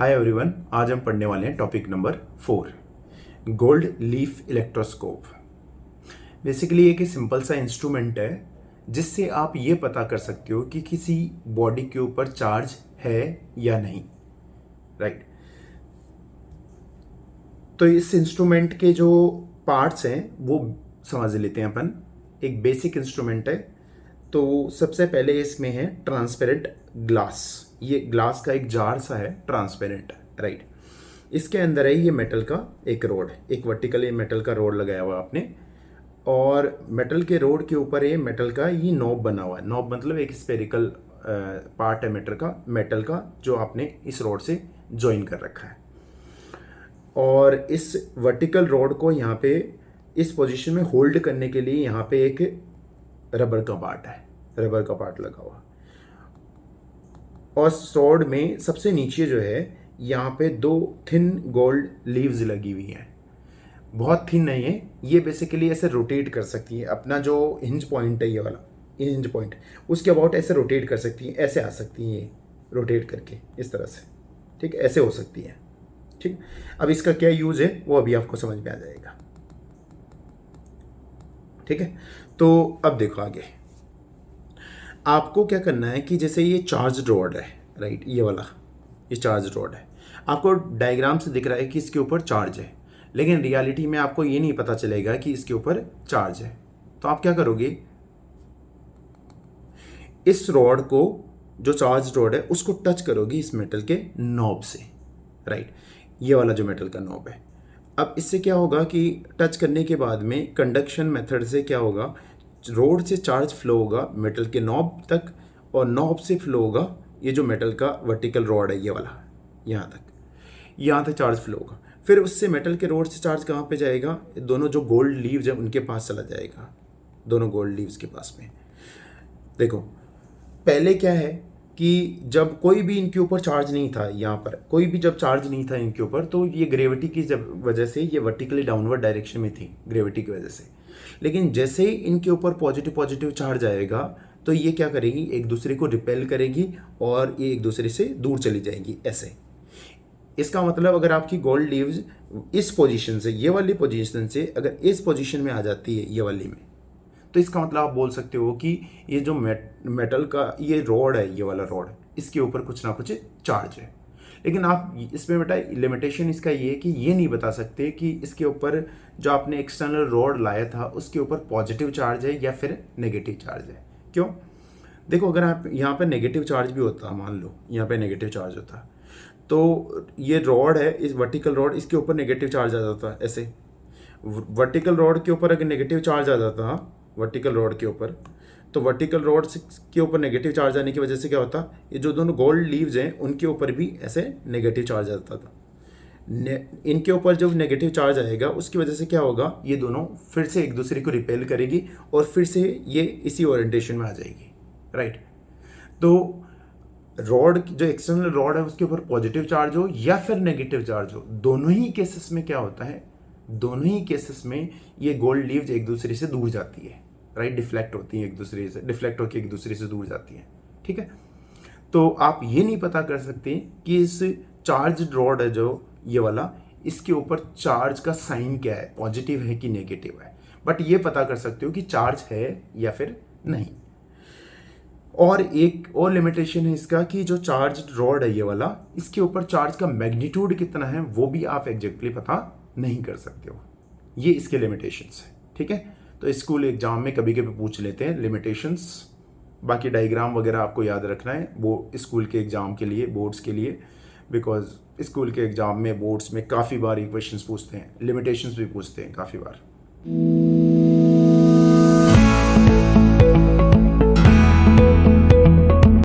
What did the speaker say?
Hi everyone, आज हम पढ़ने वाले हैं topic number 4, gold leaf electroscope. Basically एक सिंपल सा इंस्ट्रूमेंट है जिससे आप ये पता कर सकते हो कि किसी बॉडी के ऊपर चार्ज है या नहीं, राइट। तो इस इंस्ट्रूमेंट के जो पार्ट्स हैं वो समझ लेते हैं अपन। एक बेसिक इंस्ट्रूमेंट है। तो सबसे पहले इसमें है ट्रांसपेरेंट ग्लास। ये ग्लास का एक जार सा है, ट्रांसपेरेंट, राइट। इसके अंदर है ये मेटल का एक रोड, एक वर्टिकली मेटल का रोड लगाया हुआ आपने, और मेटल के रोड के ऊपर ये मेटल का ये नॉब बना हुआ है। नॉब मतलब एक स्पेरिकल पार्ट है मेटल का जो आपने इस रोड से ज्वाइन कर रखा है। और इस वर्टिकल रोड को यहाँ पे इस पोजीशन में होल्ड करने के लिए यहाँ पे एक रबर का पार्ट लगा हुआ। और सॉर्ड में सबसे नीचे जो है यहाँ पे 2 थिन गोल्ड लीव्स लगी हुई हैं। बहुत थिन नहीं है ये, बेसिकली ऐसे रोटेट कर सकती है। अपना जो हिंज पॉइंट है, ये वाला हिंज पॉइंट, उसके अबाउट ऐसे रोटेट कर सकती है, ऐसे आ सकती है, ये रोटेट करके इस तरह से, ठीक, ऐसे हो सकती है, ठीक। अब इसका क्या यूज है वो अभी आपको समझ में आ जाएगा, ठीक है। तो अब देखो आगे आपको क्या करना है कि जैसे ये चार्ज रॉड है, राइट, ये वाला ये चार्ज रॉड है। आपको डायग्राम से दिख रहा है कि इसके ऊपर चार्ज है, लेकिन रियलिटी में आपको ये नहीं पता चलेगा कि इसके ऊपर चार्ज है। तो आप क्या करोगे, इस रॉड को, जो चार्ज रॉड है, उसको टच करोगे इस मेटल के नॉब से, राइट, ये वाला जो मेटल का नॉब है। अब इससे क्या होगा कि टच करने के बाद में कंडक्शन मेथड से क्या होगा, रोड से चार्ज फ्लो होगा मेटल के नॉब तक, और नॉब से फ्लो होगा ये जो मेटल का वर्टिकल रॉड है, ये वाला, यहाँ तक चार्ज फ्लो होगा। फिर उससे मेटल के रोड से चार्ज कहाँ पे जाएगा, दोनों जो गोल्ड लीव्स हैं उनके पास चला जाएगा, दोनों गोल्ड लीव्स के पास में। देखो पहले क्या है कि जब कोई भी इनके ऊपर चार्ज नहीं था, यहाँ पर कोई भी जब चार्ज नहीं था इनके ऊपर, तो ये ग्रेविटी की वजह से ये वर्टिकली डाउनवर्ड डायरेक्शन में थी, ग्रेविटी की वजह से। लेकिन जैसे ही इनके ऊपर पॉजिटिव चार्ज आएगा तो ये क्या करेगी, एक दूसरे को रिपेल करेगी और ये एक दूसरे से दूर चली जाएंगी, ऐसे। इसका मतलब अगर आपकी गोल्ड लीव्स इस पोजीशन से, ये वाली पोजीशन से अगर इस पोजीशन में आ जाती है, ये वाली में, तो इसका मतलब आप बोल सकते हो कि ये जो मेटल का ये रॉड है, ये वाला रॉड, इसके ऊपर कुछ ना कुछ चार्ज है। लेकिन आप इसमें बेटा लिमिटेशन इसका ये है कि ये नहीं बता सकते कि इसके ऊपर जो आपने एक्सटर्नल रॉड लाया था उसके ऊपर पॉजिटिव चार्ज है या फिर नेगेटिव चार्ज है। क्यों? देखो अगर आप यहाँ पे नेगेटिव चार्ज भी होता, मान लो यहाँ पे नेगेटिव चार्ज होता, तो ये रॉड है, इस वर्टिकल रॉड, इसके ऊपर नेगेटिव चार्ज आ जाता, ऐसे। वर्टिकल रॉड के ऊपर अगर नेगेटिव चार्ज आ जाता, वर्टिकल रॉड के ऊपर, तो वर्टिकल रॉड के ऊपर नेगेटिव चार्ज आने की वजह से क्या होता, ये जो दोनों गोल्ड लीव्स हैं उनके ऊपर भी ऐसे नेगेटिव चार्ज आता था। इनके ऊपर जब नेगेटिव चार्ज आएगा उसकी वजह से क्या होगा, ये दोनों फिर से एक दूसरे को रिपेल करेगी और फिर से ये इसी ओरिएंटेशन में आ जाएगी, राइट। तो रॉड, जो एक्सटर्नल रॉड है, उसके ऊपर पॉजिटिव चार्ज हो या फिर नेगेटिव चार्ज हो, दोनों ही केसेस में क्या होता है, दोनों ही केसेस में ये गोल्ड लीव्स एक दूसरे से दूर जाती है, राइट, डिफ्लेक्ट होती है एक दूसरे से, डिफ्लेक्ट होकर एक दूसरे से दूर जाती है, ठीक है। तो आप ये नहीं पता कर सकते कि इस चार्ज रॉड है जो ये वाला, इसके ऊपर चार्ज का साइन क्या है, पॉजिटिव है कि नेगेटिव है, बट ये पता कर सकते हो कि चार्ज है या फिर नहीं। और एक और लिमिटेशन है इसका कि जो चार्ज रॉड है ये वाला, इसके ऊपर चार्ज का मैग्नीट्यूड कितना है वो भी आप एग्जैक्टली पता नहीं कर सकते हो। ये इसके लिमिटेशंस है, ठीक है। तो स्कूल एग्जाम में कभी कभी पूछ लेते हैं लिमिटेशंस। बाकी डायग्राम वगैरह आपको याद रखना है वो स्कूल के एग्जाम के लिए, बोर्ड्स के लिए, बिकॉज स्कूल के एग्जाम में, बोर्ड्स में काफ़ी बार ये क्वेश्चंस पूछते हैं, लिमिटेशंस भी पूछते हैं काफ़ी बार।